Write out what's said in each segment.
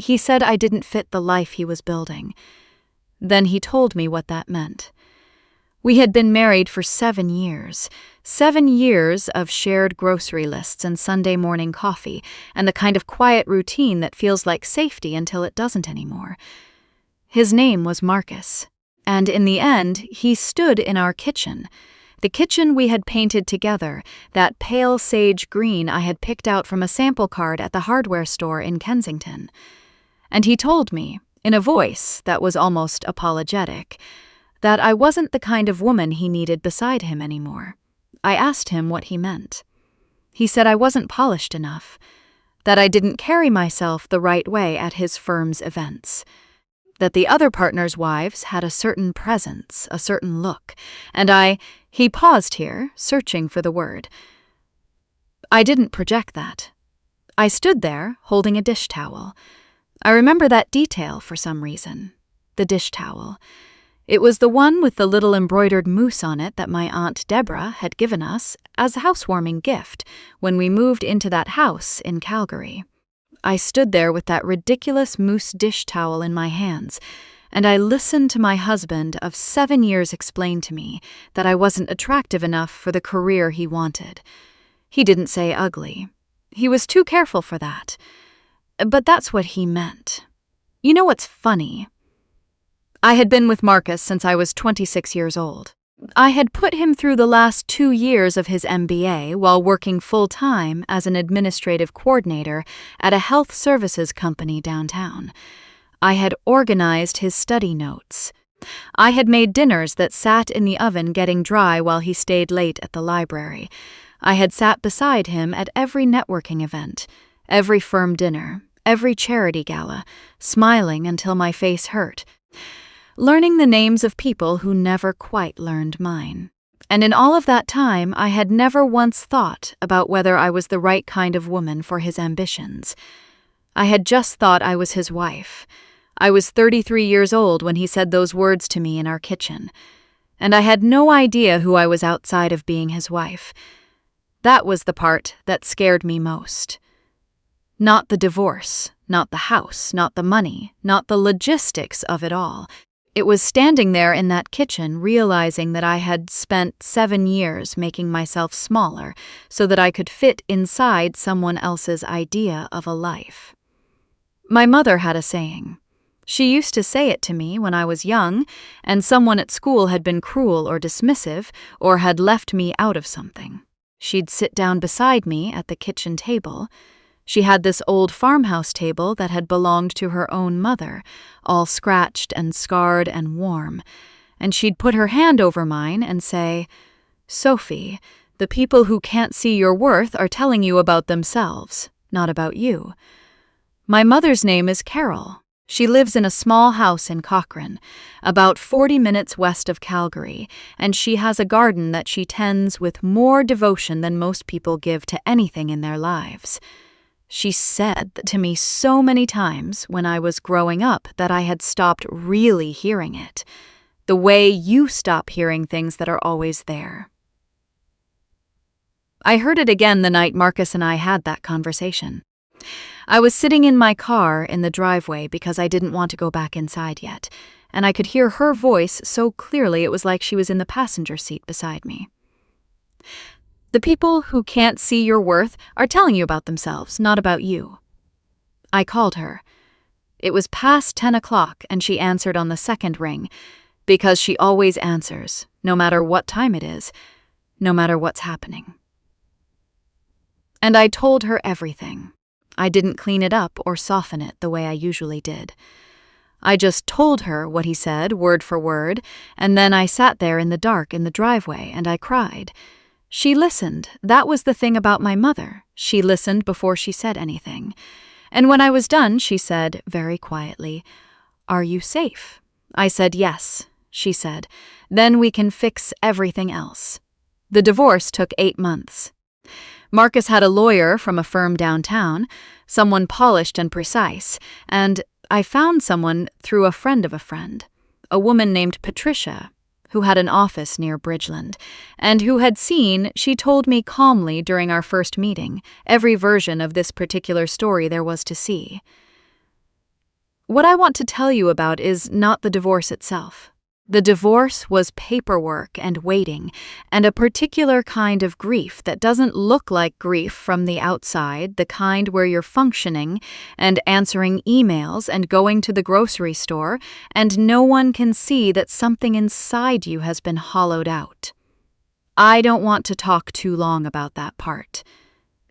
He said I didn't fit the life he was building. Then he told me what that meant. We had been married for 7 years. 7 years of shared grocery lists and Sunday morning coffee, and the kind of quiet routine that feels like safety until it doesn't anymore. His name was Marcus, and in the end, he stood in our kitchen. The kitchen we had painted together, that pale sage green I had picked out from a sample card at the hardware store in Kensington. And he told me, in a voice that was almost apologetic, that I wasn't the kind of woman he needed beside him anymore. I asked him what he meant. He said I wasn't polished enough, that I didn't carry myself the right way at his firm's events, that the other partners' wives had a certain presence, a certain look, and he paused here, searching for the word. I didn't project that. I stood there, holding a dish towel. I remember that detail for some reason. The dish towel. It was the one with the little embroidered moose on it that my Aunt Deborah had given us as a housewarming gift when we moved into that house in Calgary. I stood there with that ridiculous moose dish towel in my hands, and I listened to my husband of 7 years explain to me that I wasn't attractive enough for the career he wanted. He didn't say ugly. He was too careful for that. But that's what he meant. You know what's funny? I had been with Marcus since I was 26 years old. I had put him through the last 2 years of his MBA while working full-time as an administrative coordinator at a health services company downtown. I had organized his study notes. I had made dinners that sat in the oven getting dry while he stayed late at the library. I had sat beside him at every networking event, every firm dinner, every charity gala, smiling until my face hurt, learning the names of people who never quite learned mine. And in all of that time, I had never once thought about whether I was the right kind of woman for his ambitions. I had just thought I was his wife. I was 33 years old when he said those words to me in our kitchen, and I had no idea who I was outside of being his wife. That was the part that scared me most. Not the divorce, not the house, not the money, not the logistics of it all. It was standing there in that kitchen realizing that I had spent 7 years making myself smaller so that I could fit inside someone else's idea of a life. My mother had a saying. She used to say it to me when I was young, and someone at school had been cruel or dismissive or had left me out of something. She'd sit down beside me at the kitchen table. She had this old farmhouse table that had belonged to her own mother, all scratched and scarred and warm, and she'd put her hand over mine and say, "Sophie, the people who can't see your worth are telling you about themselves, not about you." My mother's name is Carol. She lives in a small house in Cochrane, about 40 minutes west of Calgary, and she has a garden that she tends with more devotion than most people give to anything in their lives. She said to me so many times when I was growing up that I had stopped really hearing it, the way you stop hearing things that are always there. I heard it again the night Marcus and I had that conversation. I was sitting in my car in the driveway because I didn't want to go back inside yet, and I could hear her voice so clearly it was like she was in the passenger seat beside me. The people who can't see your worth are telling you about themselves, not about you. I called her. It was past 10 o'clock, and she answered on the second ring, because she always answers, no matter what time it is, no matter what's happening. And I told her everything. I didn't clean it up or soften it the way I usually did. I just told her what he said, word for word, and then I sat there in the dark in the driveway and I cried. She listened. That was the thing about my mother. She listened before she said anything. And when I was done, she said, very quietly, "Are you safe?" I said, "Yes," she said. "Then we can fix everything else." The divorce took 8 months. Marcus had a lawyer from a firm downtown, someone polished and precise, and I found someone through a friend of a friend, a woman named Patricia, who had an office near Bridgeland, and who had seen, she told me calmly during our first meeting, every version of this particular story there was to see. What I want to tell you about is not the divorce itself. The divorce was paperwork and waiting, and a particular kind of grief that doesn't look like grief from the outside, the kind where you're functioning and answering emails and going to the grocery store, and no one can see that something inside you has been hollowed out. I don't want to talk too long about that part.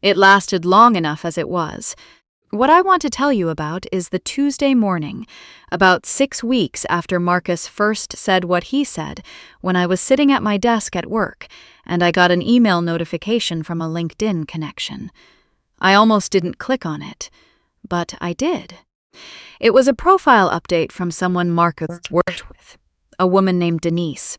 It lasted long enough as it was. What I want to tell you about is the Tuesday morning, about 6 weeks after Marcus first said what he said, when I was sitting at my desk at work, and I got an email notification from a LinkedIn connection. I almost didn't click on it, but I did. It was a profile update from someone Marcus worked with, a woman named Denise,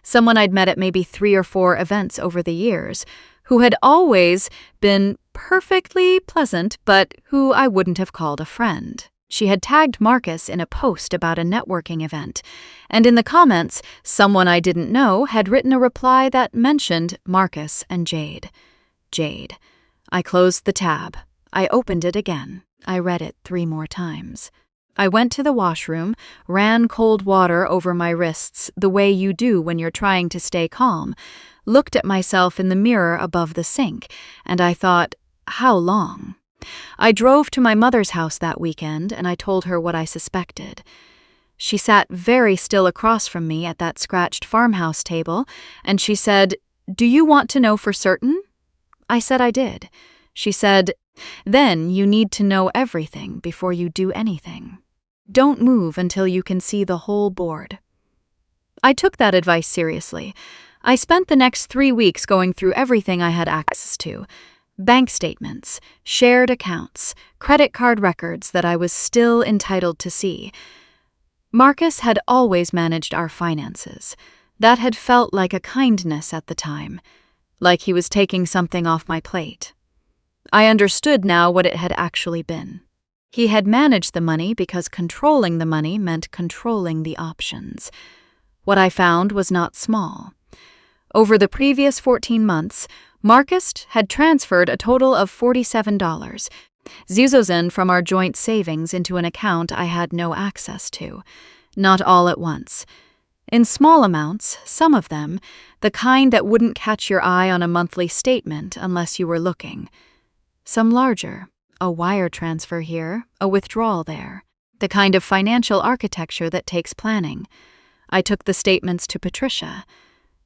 someone I'd met at maybe 3 or 4 events over the years, who had always been perfectly pleasant, but who I wouldn't have called a friend. She had tagged Marcus in a post about a networking event, and in the comments, someone I didn't know had written a reply that mentioned Marcus and Jade. Jade. I closed the tab. I opened it again. I read it 3 more times. I went to the washroom, ran cold water over my wrists the way you do when you're trying to stay calm, looked at myself in the mirror above the sink, and I thought, how long? I drove to my mother's house that weekend, and I told her what I suspected. She sat very still across from me at that scratched farmhouse table, and she said, "Do you want to know for certain?" I said I did. She said, "Then you need to know everything before you do anything. Don't move until you can see the whole board." I took that advice seriously. I spent the next 3 weeks going through everything I had access to: bank statements, shared accounts, credit card records that I was still entitled to see. Marcus had always managed our finances. That had felt like a kindness at the time, like he was taking something off my plate. I understood now what it had actually been. He had managed the money because controlling the money meant controlling the options. What I found was not small. Over the previous 14 months, Marcus had transferred a total of $47, zuzos from our joint savings into an account I had no access to, not all at once. In small amounts, some of them, the kind that wouldn't catch your eye on a monthly statement unless you were looking. Some larger, a wire transfer here, a withdrawal there, the kind of financial architecture that takes planning. I took the statements to Patricia.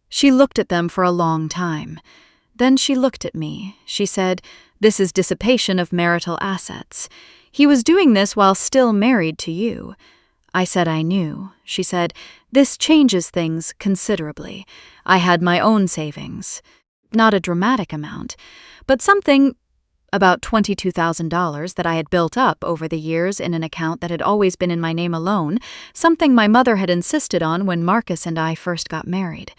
She looked at them for a long time. Then she looked at me. She said, "This is dissipation of marital assets. He was doing this while still married to you." I said I knew. She said, "This changes things considerably. I had my own savings. Not a dramatic amount, but something, about $22,000 that I had built up over the years in an account that had always been in my name alone, something my mother had insisted on when Marcus and I first got married.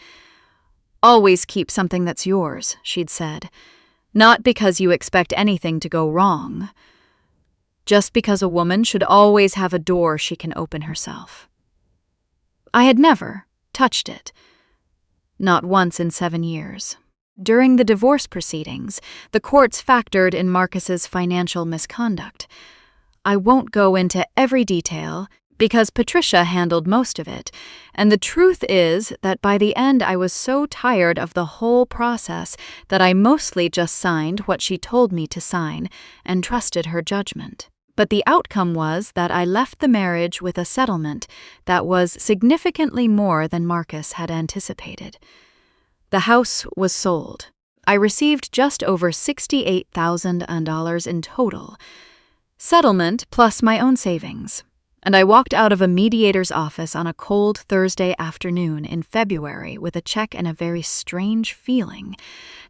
Always keep something that's yours," she'd said. "Not because you expect anything to go wrong. Just because a woman should always have a door she can open herself." I had never touched it. Not once in 7 years. During the divorce proceedings, the courts factored in Marcus's financial misconduct. I won't go into every detail, because Patricia handled most of it, and the truth is that by the end I was so tired of the whole process that I mostly just signed what she told me to sign and trusted her judgment. But the outcome was that I left the marriage with a settlement that was significantly more than Marcus had anticipated. The house was sold. I received just over $68,000 in total, settlement plus my own savings. And I walked out of a mediator's office on a cold Thursday afternoon in February with a check and a very strange feeling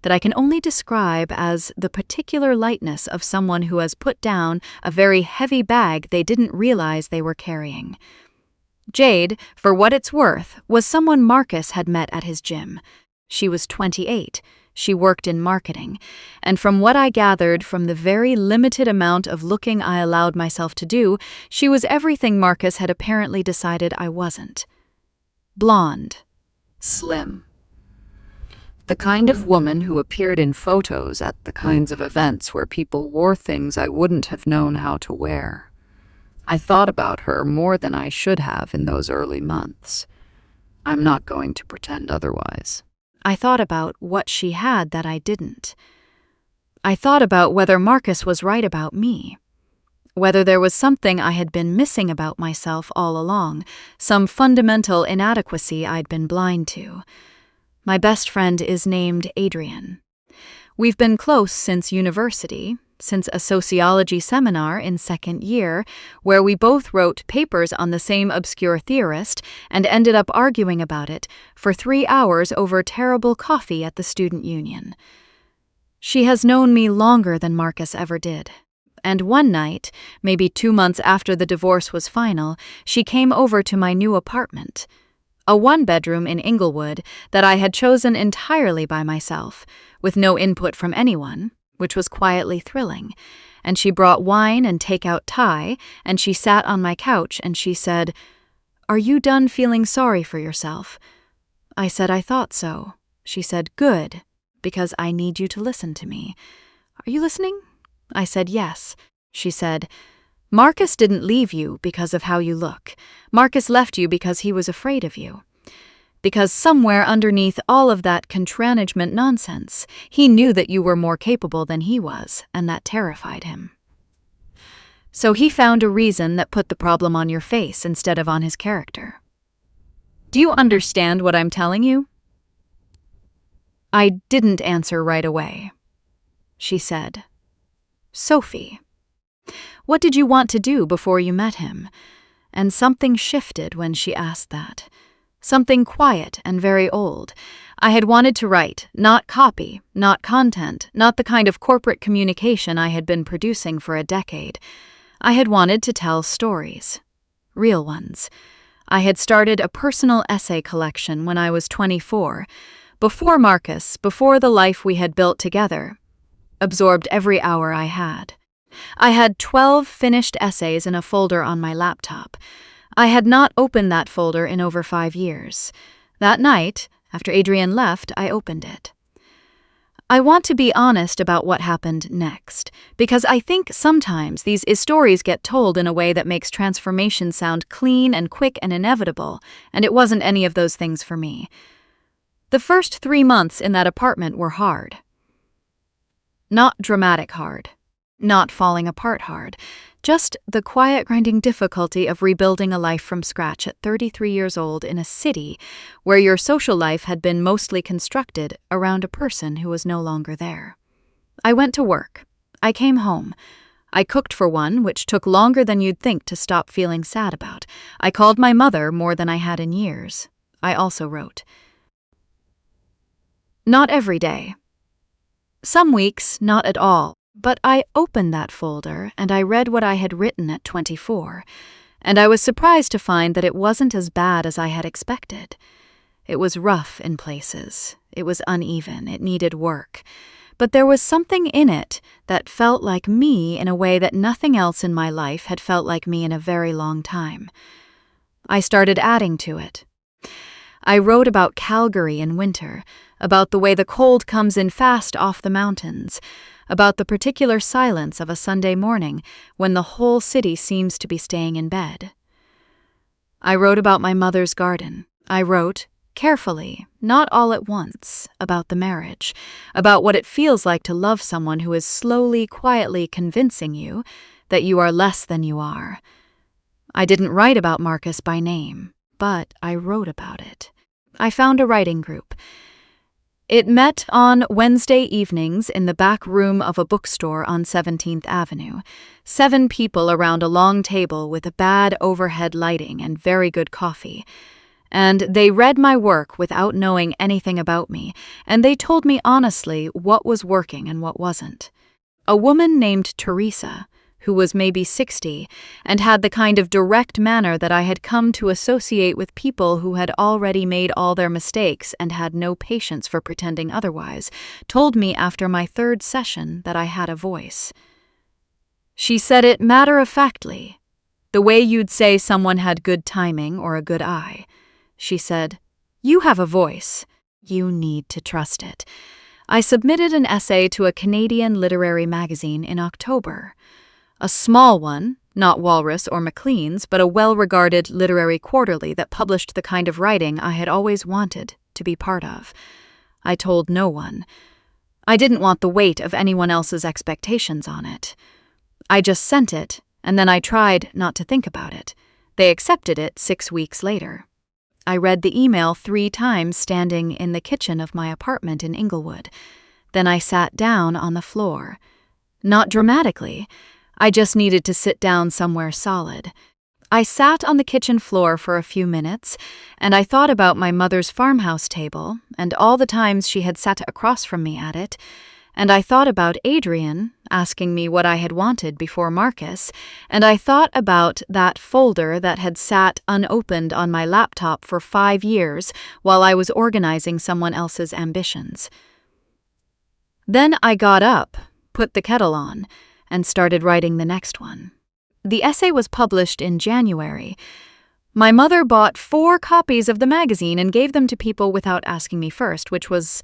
that I can only describe as the particular lightness of someone who has put down a very heavy bag they didn't realize they were carrying. Jade, for what it's worth, was someone Marcus had met at his gym. She was 28. She worked in marketing, and from what I gathered from the very limited amount of looking I allowed myself to do, she was everything Marcus had apparently decided I wasn't. Blonde. Slim. The kind of woman who appeared in photos at the kinds of events where people wore things I wouldn't have known how to wear. I thought about her more than I should have in those early months. I'm not going to pretend otherwise. I thought about what she had that I didn't. I thought about whether Marcus was right about me. Whether there was something I had been missing about myself all along, some fundamental inadequacy I'd been blind to. My best friend is named Adrian. We've been close since university, since a sociology seminar in second year, where we both wrote papers on the same obscure theorist and ended up arguing about it for 3 hours over terrible coffee at the student union. She has known me longer than Marcus ever did. And one night, maybe 2 months after the divorce was final, she came over to my new apartment, a 1-bedroom in Inglewood that I had chosen entirely by myself, with no input from anyone, which was quietly thrilling. And she brought wine and take-out Thai, and she sat on my couch and she said, "Are you done feeling sorry for yourself?" I said I thought so. She said, "Good, because I need you to listen to me. Are you listening?" I said yes. She said, "Marcus didn't leave you because of how you look. Marcus left you because he was afraid of you. Because somewhere underneath all of that contrangement nonsense, he knew that you were more capable than he was, and that terrified him. So he found a reason that put the problem on your face instead of on his character. Do you understand what I'm telling you?" I didn't answer right away. She said, "Sophie, what did you want to do before you met him?" And something shifted when she asked that. Something quiet and very old. I had wanted to write, not copy, not content, not the kind of corporate communication I had been producing for a decade. I had wanted to tell stories. Real ones. I had started a personal essay collection when I was 24, before Marcus, before the life we had built together. Absorbed every hour I had. I had 12 finished essays in a folder on my laptop. I had not opened that folder in over 5 years. That night, after Adrian left, I opened it. I want to be honest about what happened next, because I think sometimes these stories get told in a way that makes transformation sound clean and quick and inevitable, and it wasn't any of those things for me. The first 3 months in that apartment were hard. Not dramatic hard. Not falling apart hard. Just the quiet grinding difficulty of rebuilding a life from scratch at 33 years old in a city where your social life had been mostly constructed around a person who was no longer there. I went to work. I came home. I cooked for one, which took longer than you'd think to stop feeling sad about. I called my mother more than I had in years. I also wrote. Not every day. Some weeks, not at all. But I opened that folder and I read what I had written at 24, and I was surprised to find that it wasn't as bad as I had expected. It was rough in places. It was uneven. It needed work. But there was something in it that felt like me in a way that nothing else in my life had felt like me in a very long time. I started adding to it. I wrote about Calgary in winter, about the way the cold comes in fast off the mountains, about the particular silence of a Sunday morning when the whole city seems to be staying in bed. I wrote about my mother's garden. I wrote, carefully, not all at once, about the marriage, about what it feels like to love someone who is slowly, quietly convincing you that you are less than you are. I didn't write about Marcus by name, but I wrote about it. I found a writing group. It met on Wednesday evenings in the back room of a bookstore on 17th Avenue. 7 people around a long table with a bad overhead lighting and very good coffee. And they read my work without knowing anything about me, and they told me honestly what was working and what wasn't. A woman named Teresa, who was maybe 60, and had the kind of direct manner that I had come to associate with people who had already made all their mistakes and had no patience for pretending otherwise, told me after my 3rd session that I had a voice. She said it matter-of-factly, the way you'd say someone had good timing or a good eye. She said, "You have a voice. You need to trust it." I submitted an essay to a Canadian literary magazine in October. A small one, Not Walrus or Maclean's, but a well-regarded literary quarterly that published the kind of writing I had always wanted to be part of. I told no one. I didn't want the weight of anyone else's expectations on it. I just sent it, and then I tried not to think about it. They accepted it 6 weeks later. I read the email 3 times standing in the kitchen of my apartment in Inglewood. Then I sat down on the floor. Not dramatically. I just needed to sit down somewhere solid. I sat on the kitchen floor for a few minutes, and I thought about my mother's farmhouse table and all the times she had sat across from me at it, and I thought about Adrian asking me what I had wanted before Marcus, and I thought about that folder that had sat unopened on my laptop for 5 years while I was organizing someone else's ambitions. Then I got up, put the kettle on, and started writing the next one. The essay was published in January. My mother bought 4 copies of the magazine and gave them to people without asking me first, which was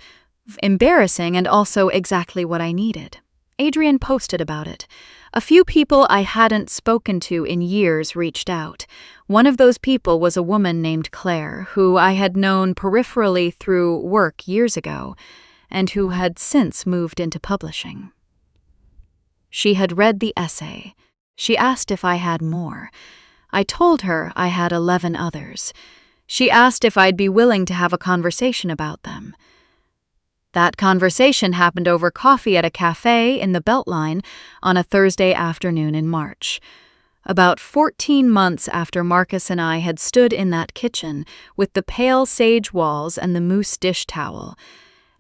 embarrassing and also exactly what I needed. Adrian posted about it. A few people I hadn't spoken to in years reached out. One of those people was a woman named Claire, who I had known peripherally through work years ago, and who had since moved into publishing. She had read the essay. She asked if I had more. I told her I had 11 others. She asked if I'd be willing to have a conversation about them. That conversation happened over coffee at a cafe in the Beltline on a Thursday afternoon in March. About 14 months after Marcus and I had stood in that kitchen with the pale sage walls and the mousse dish towel,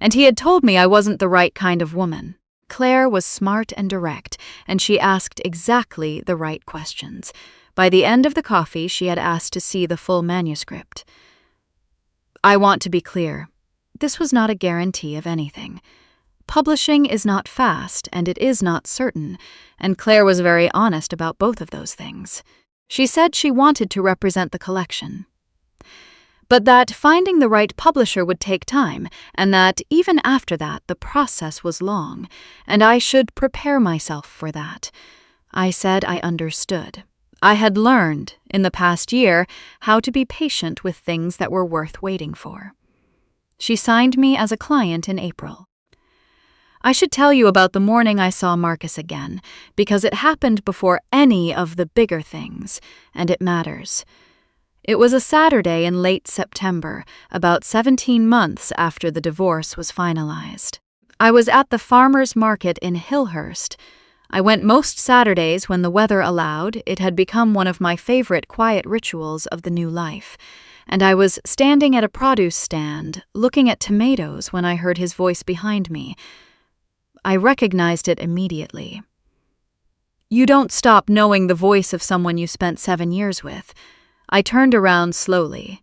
and he had told me I wasn't the right kind of woman. Claire was smart and direct, and she asked exactly the right questions. By the end of the coffee, she had asked to see the full manuscript. I want to be clear. This was not a guarantee of anything. Publishing is not fast, and it is not certain, and Claire was very honest about both of those things. She said she wanted to represent the collection, but that finding the right publisher would take time, and that even after that the process was long, and I should prepare myself for that. I said I understood. I had learned, in the past year, how to be patient with things that were worth waiting for. She signed me as a client in April. I should tell you about the morning I saw Marcus again, because it happened before any of the bigger things, and it matters. It was a Saturday in late September, about 17 months after the divorce was finalized. I was at the farmers' market in Hillhurst. I went most Saturdays when the weather allowed. It had become one of my favorite quiet rituals of the new life. And I was standing at a produce stand, looking at tomatoes when I heard his voice behind me. I recognized it immediately. You don't stop knowing the voice of someone you spent 7 years with. I turned around slowly.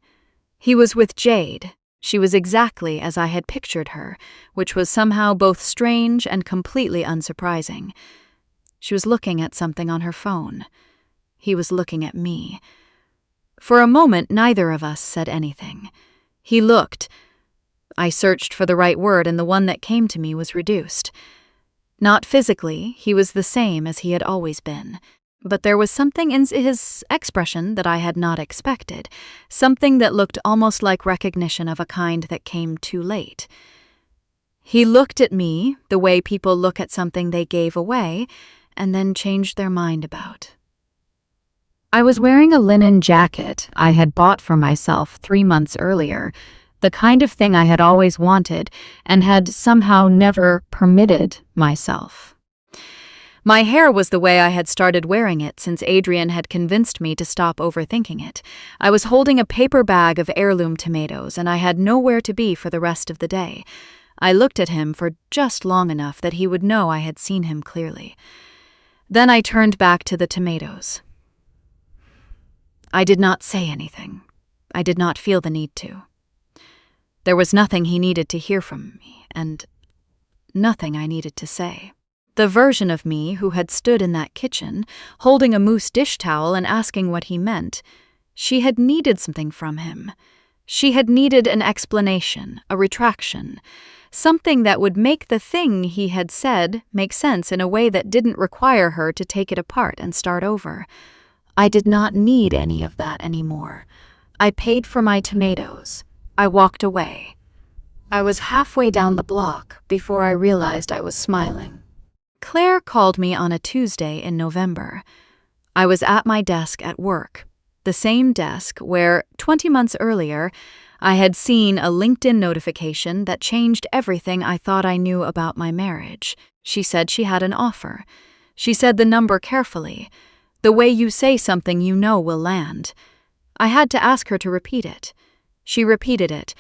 He was with Jade. She was exactly as I had pictured her, which was somehow both strange and completely unsurprising. She was looking at something on her phone. He was looking at me. For a moment, neither of us said anything. He looked. I searched for the right word, and the one that came to me was reduced. Not physically, he was the same as he had always been. But there was something in his expression that I had not expected, something that looked almost like recognition of a kind that came too late. He looked at me the way people look at something they gave away and then changed their mind about. I was wearing a linen jacket I had bought for myself 3 months earlier, the kind of thing I had always wanted and had somehow never permitted myself. My hair was the way I had started wearing it since Adrian had convinced me to stop overthinking it. I was holding a paper bag of heirloom tomatoes, and I had nowhere to be for the rest of the day. I looked at him for just long enough that he would know I had seen him clearly. Then I turned back to the tomatoes. I did not say anything. I did not feel the need to. There was nothing he needed to hear from me, and nothing I needed to say. The version of me who had stood in that kitchen, holding a mousse dish towel and asking what he meant, she had needed something from him. She had needed an explanation, a retraction, something that would make the thing he had said make sense in a way that didn't require her to take it apart and start over. I did not need any of that anymore. I paid for my tomatoes. I walked away. I was halfway down the block before I realized I was smiling. Claire called me on a Tuesday in November. I was at my desk at work, the same desk where, 20 months earlier, I had seen a LinkedIn notification that changed everything I thought I knew about my marriage. She said she had an offer. She said the number carefully. The way you say something you know will land. I had to ask her to repeat it. She repeated it.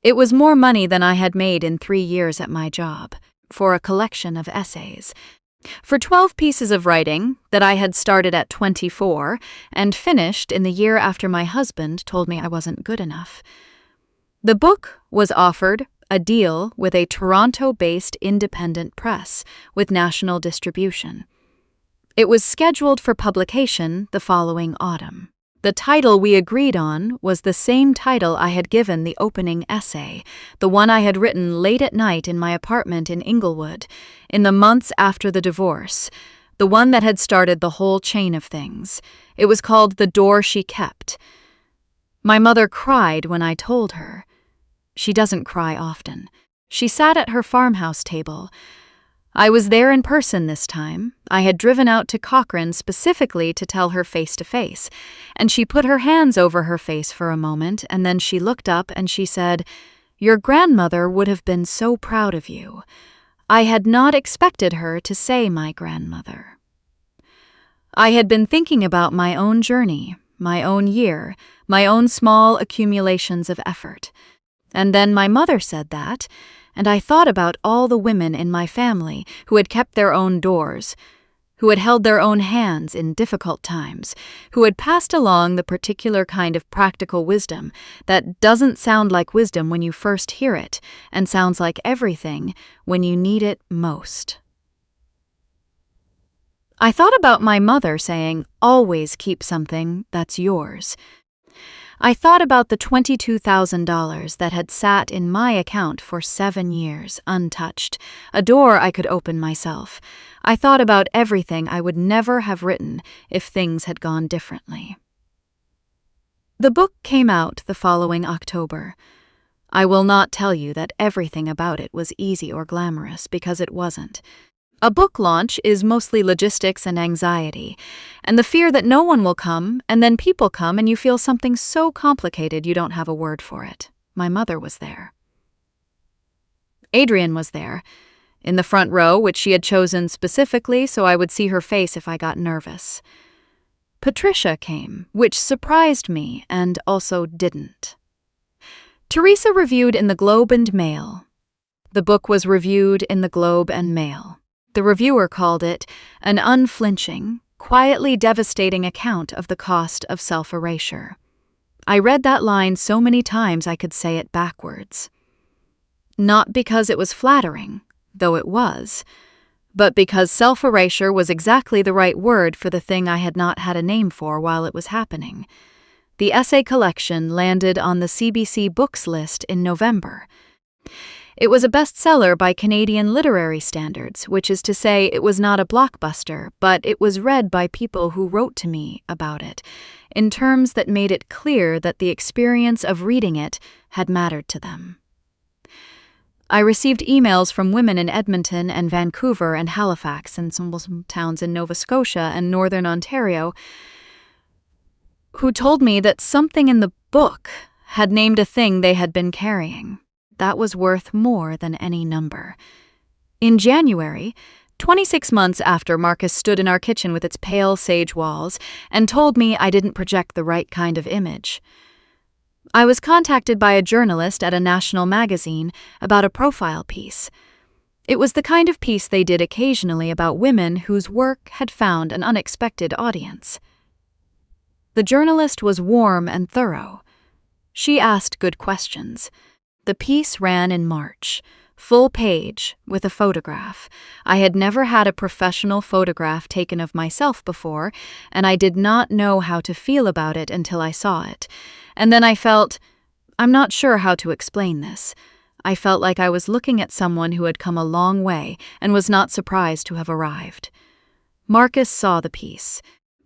It was more money than I had made in 3 years at my job, for a collection of essays. For 12 pieces of writing that I had started at 24 and finished in the year after my husband told me I wasn't good enough. The book was offered a deal with a Toronto-based independent press with national distribution. It was scheduled for publication the following autumn. The title we agreed on was the same title I had given the opening essay, the one I had written late at night in my apartment in Inglewood, in the months after the divorce, the one that had started the whole chain of things. It was called The Door She Kept. My mother cried when I told her. She doesn't cry often. She sat at her farmhouse table. I was there in person this time. I had driven out to Cochrane specifically to tell her face to face, and she put her hands over her face for a moment, and then she looked up and she said, "Your grandmother would have been so proud of you." I had not expected her to say my grandmother. I had been thinking about my own journey, my own year, my own small accumulations of effort. And then my mother said that, and I thought about all the women in my family who had kept their own doors, who had held their own hands in difficult times, who had passed along the particular kind of practical wisdom that doesn't sound like wisdom when you first hear it and sounds like everything when you need it most. I thought about my mother saying, "Always keep something that's yours." I thought about the $22,000 that had sat in my account for 7 years, untouched, a door I could open myself. I thought about everything I would never have written if things had gone differently. The book came out the following October. I will not tell you that everything about it was easy or glamorous, because it wasn't. A book launch is mostly logistics and anxiety, and the fear that no one will come, and then people come and you feel something so complicated you don't have a word for it. My mother was there. Adrian was there, in the front row, which she had chosen specifically so I would see her face if I got nervous. Patricia came, which surprised me and also didn't. Teresa reviewed in the Globe and Mail. The book was reviewed in the Globe and Mail. The reviewer called it an unflinching, quietly devastating account of the cost of self-erasure. I read that line so many times I could say it backwards. Not because it was flattering, though it was, but because self-erasure was exactly the right word for the thing I had not had a name for while it was happening. The essay collection landed on the CBC Books list in November. It was a bestseller by Canadian literary standards, which is to say it was not a blockbuster, but it was read by people who wrote to me about it, in terms that made it clear that the experience of reading it had mattered to them. I received emails from women in Edmonton and Vancouver and Halifax and some towns in Nova Scotia and Northern Ontario who told me that something in the book had named a thing they had been carrying. That was worth more than any number. In January, 26 months after Marcus stood in our kitchen with its pale sage walls and told me I didn't project the right kind of image, I was contacted by a journalist at a national magazine about a profile piece. It was the kind of piece they did occasionally about women whose work had found an unexpected audience. The journalist was warm and thorough. She asked good questions. The piece ran in March, full page, with a photograph. I had never had a professional photograph taken of myself before, and I did not know how to feel about it until I saw it. And then I felt, I'm not sure how to explain this. I felt like I was looking at someone who had come a long way and was not surprised to have arrived. Marcus saw the piece.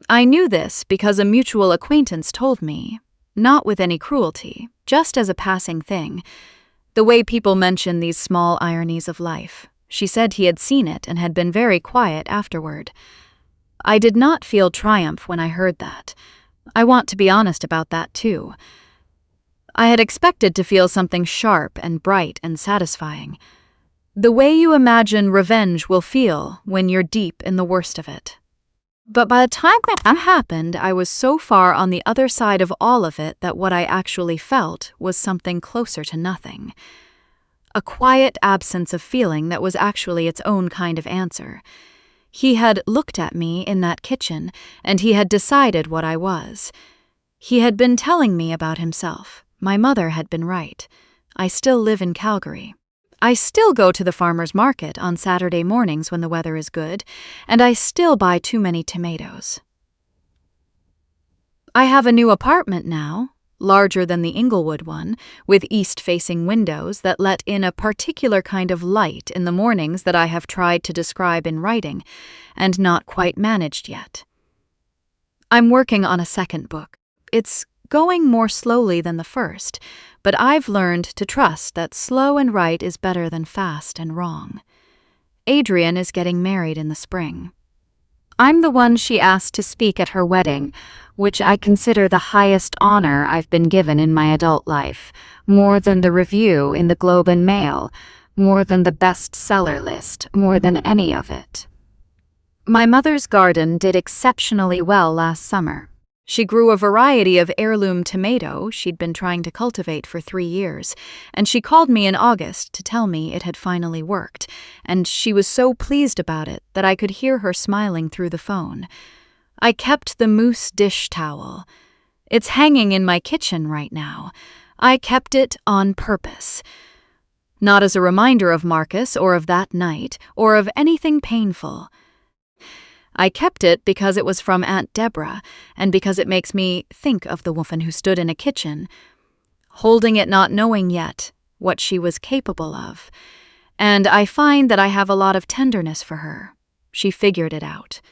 I knew this because a mutual acquaintance told me, not with any cruelty, just as a passing thing. The way people mention these small ironies of life. She said he had seen it and had been very quiet afterward. I did not feel triumph when I heard that. I want to be honest about that too. I had expected to feel something sharp and bright and satisfying. The way you imagine revenge will feel when you're deep in the worst of it. But by the time that happened, I was so far on the other side of all of it that what I actually felt was something closer to nothing. A quiet absence of feeling that was actually its own kind of answer. He had looked at me in that kitchen, and he had decided what I was. He had been telling me about himself. My mother had been right. I still live in Calgary. I still go to the farmer's market on Saturday mornings when the weather is good, and I still buy too many tomatoes. I have a new apartment now, larger than the Inglewood one, with east-facing windows that let in a particular kind of light in the mornings that I have tried to describe in writing, and not quite managed yet. I'm working on a second book. It's going more slowly than the first, but I've learned to trust that slow and right is better than fast and wrong. Adrian is getting married in the spring. I'm the one she asked to speak at her wedding, which I consider the highest honor I've been given in my adult life, more than the review in the Globe and Mail, more than the bestseller list, more than any of it. My mother's garden did exceptionally well last summer. She grew a variety of heirloom tomato she'd been trying to cultivate for 3 years, and she called me in August to tell me it had finally worked, and she was so pleased about it that I could hear her smiling through the phone. I kept the mousse dish towel. It's hanging in my kitchen right now. I kept it on purpose. Not as a reminder of Marcus or of that night, or of anything painful. I kept it because it was from Aunt Deborah, and because it makes me think of the woman who stood in a kitchen, holding it not knowing yet what she was capable of. And I find that I have a lot of tenderness for her. She figured it out.